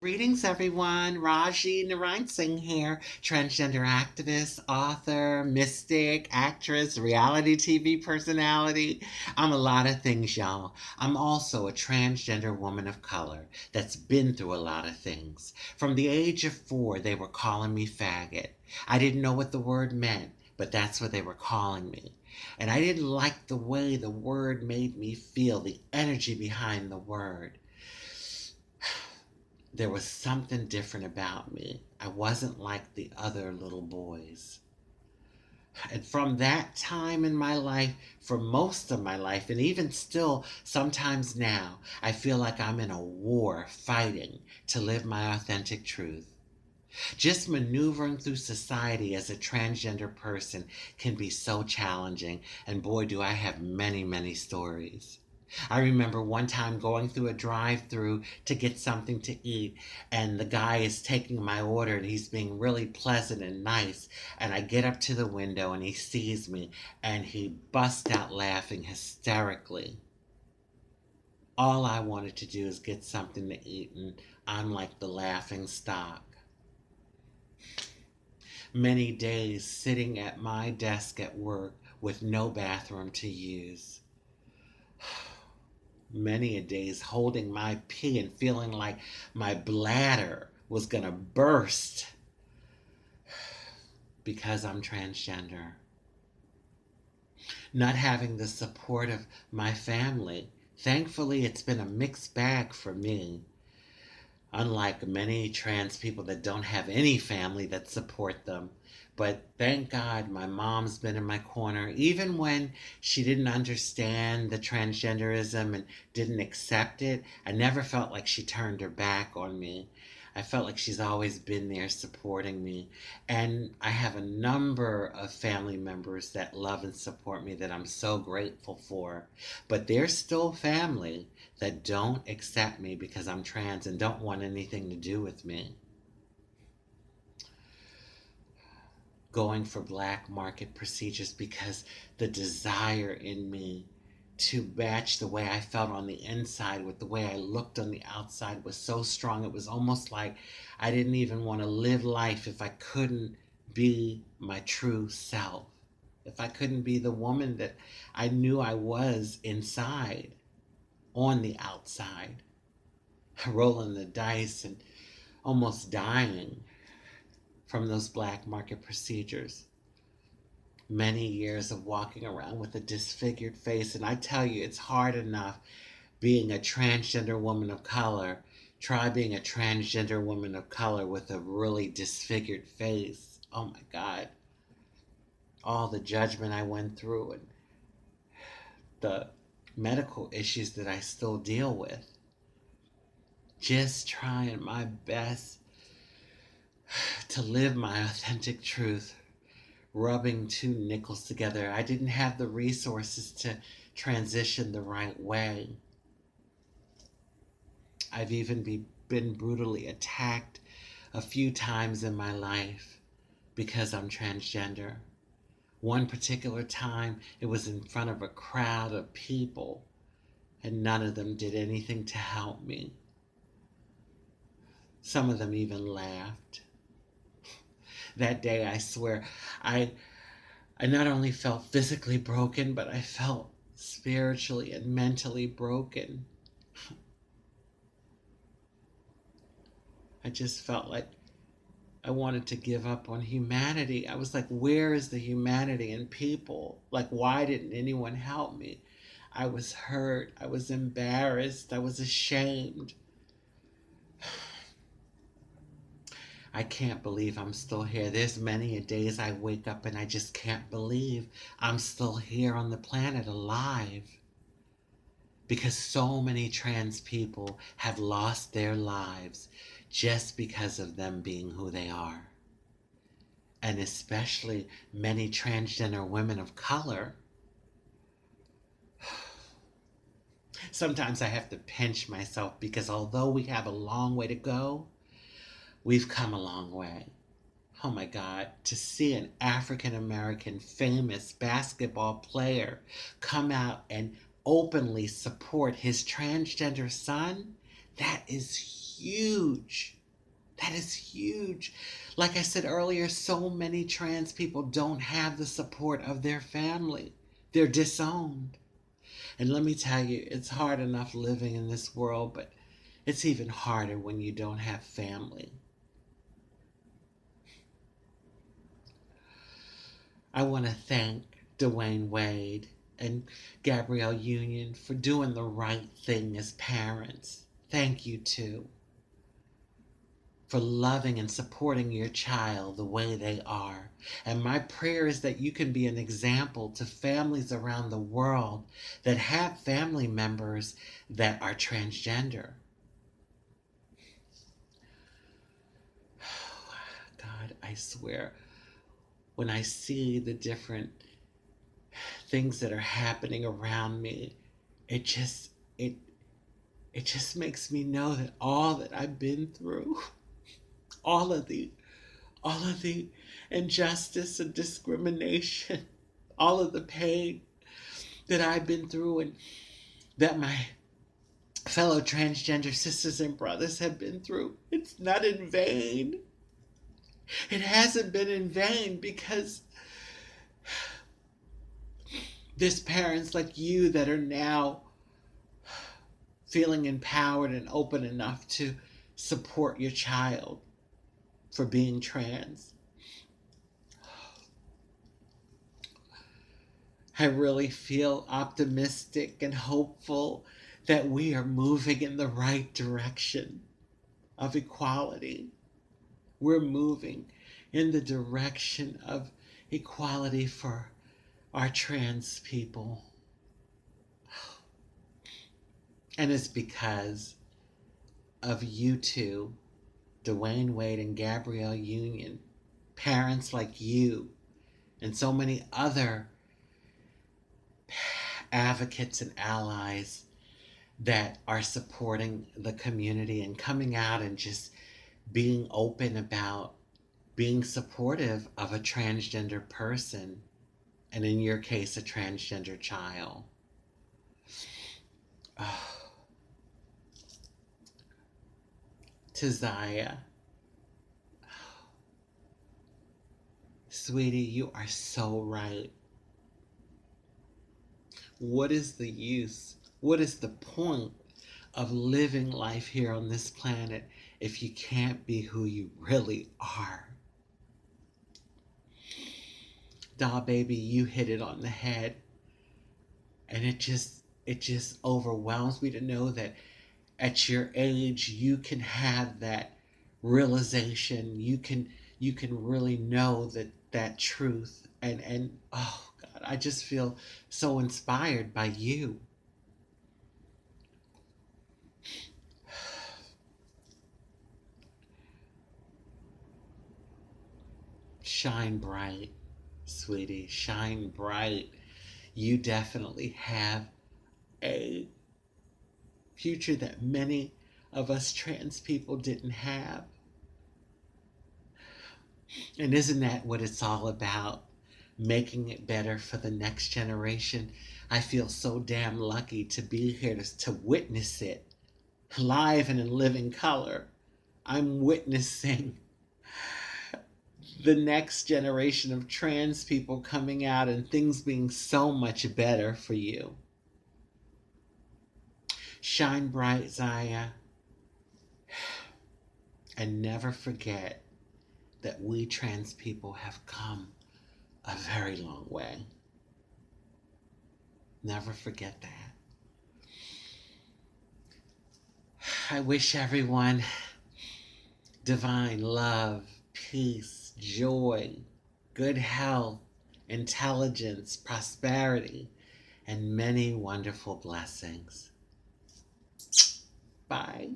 Greetings, everyone. Rajee Narinesingh here, transgender activist, author, mystic, actress, reality TV personality. I'm a lot of things, y'all. I'm also a transgender woman of color that's been through a lot of things. From the age of 4, they were calling me faggot. I didn't know what the word meant, but that's what they were calling me. And I didn't like the way the word made me feel, the energy behind the word. There was something different about me. I wasn't like the other little boys. And from that time in my life, for most of my life, and even still sometimes now, I feel like I'm in a war fighting to live my authentic truth. Just maneuvering through society as a transgender person can be so challenging, and boy, do I have many, many stories. I remember one time going through a drive-through to get something to eat, and the guy is taking my order and he's being really pleasant and nice. And I get up to the window and he sees me and he busts out laughing hysterically. All I wanted to do is get something to eat, and I'm like the laughing stock. Many days sitting at my desk at work with no bathroom to use. Many a days holding my pee and feeling like my bladder was gonna burst because I'm transgender. Not having the support of my family. Thankfully, it's been a mixed bag for me. Unlike many trans people that don't have any family that support them. But thank God my mom's been in my corner, even when she didn't understand the transgenderism and didn't accept it. I never felt like she turned her back on me. I felt like she's always been there supporting me. And I have a number of family members that love and support me that I'm so grateful for. But they're still family that don't accept me because I'm trans and don't want anything to do with me. Going for black market procedures because the desire in me to match the way I felt on the inside with the way I looked on the outside was so strong. It was almost like I didn't even want to live life if I couldn't be my true self, if I couldn't be the woman that I knew I was inside, on the outside, rolling the dice and almost dying from those black market procedures. Many years of walking around with a disfigured face, and I tell you, it's hard enough being a transgender woman of color. Try being a transgender woman of color with a really disfigured face. Oh my God. All the judgment I went through and the medical issues that I still deal with. Just trying my best to live my authentic truth, rubbing two nickels together. I didn't have the resources to transition the right way. I've even been brutally attacked a few times in my life because I'm transgender. One particular time, it was in front of a crowd of people, and none of them did anything to help me. Some of them even laughed. That day, I swear, I I not only felt physically broken, but I felt spiritually and mentally broken. I just felt like I wanted to give up on humanity. I was like, where is the humanity in people? Like, why didn't anyone help me? I was hurt. I was embarrassed. I was ashamed. I can't believe I'm still here. There's many a days I wake up and I just can't believe I'm still here on the planet alive. Because so many trans people have lost their lives just because of them being who they are. And especially many transgender women of color. Sometimes I have to pinch myself because although we have a long way to go, we've come a long way. Oh my God, to see an African American famous basketball player come out and openly support his transgender son, That is huge. That is huge. Like I said earlier, so many trans people don't have the support of their family. They're disowned. And let me tell you, it's hard enough living in this world, but it's even harder when you don't have family. I want to thank Dwyane Wade and Gabrielle Union for doing the right thing as parents. Thank you too for loving and supporting your child the way they are. And my prayer is that you can be an example to families around the world that have family members that are transgender. God, I swear, when I see the different things that are happening around me, it just makes me know that all that I've been through, all of the injustice and discrimination, all of the pain that I've been through and that my fellow transgender sisters and brothers have been through, it's not in vain. It hasn't been in vain because there's parents like you that are now feeling empowered and open enough to support your child for being trans. I really feel optimistic and hopeful that we are moving in the right direction of equality. We're moving in the direction of equality for our trans people. And it's because of you two, Dwyane Wade and Gabrielle Union, parents like you, and so many other advocates and allies that are supporting the community and coming out and just being open about being supportive of a transgender person, and in your case, a transgender child. Oh. To Zaya, sweetie, you are so right. What is the use? What is the point of living life here on this planet if you can't be who you really are? Doll baby, you hit it on the head. And it just overwhelms me to know that at your age you can have that realization. You can really know that truth. And oh God, I just feel so inspired by you. Shine bright, sweetie, shine bright. You definitely have a future that many of us trans people didn't have. And isn't that what it's all about? Making it better for the next generation. I feel so damn lucky to be here to witness it live and in living color. I'm witnessing the next generation of trans people coming out and things being so much better for you. Shine bright, Zaya. And never forget that we trans people have come a very long way. Never forget that. I wish everyone divine love, peace, joy, good health, intelligence, prosperity, and many wonderful blessings. Bye.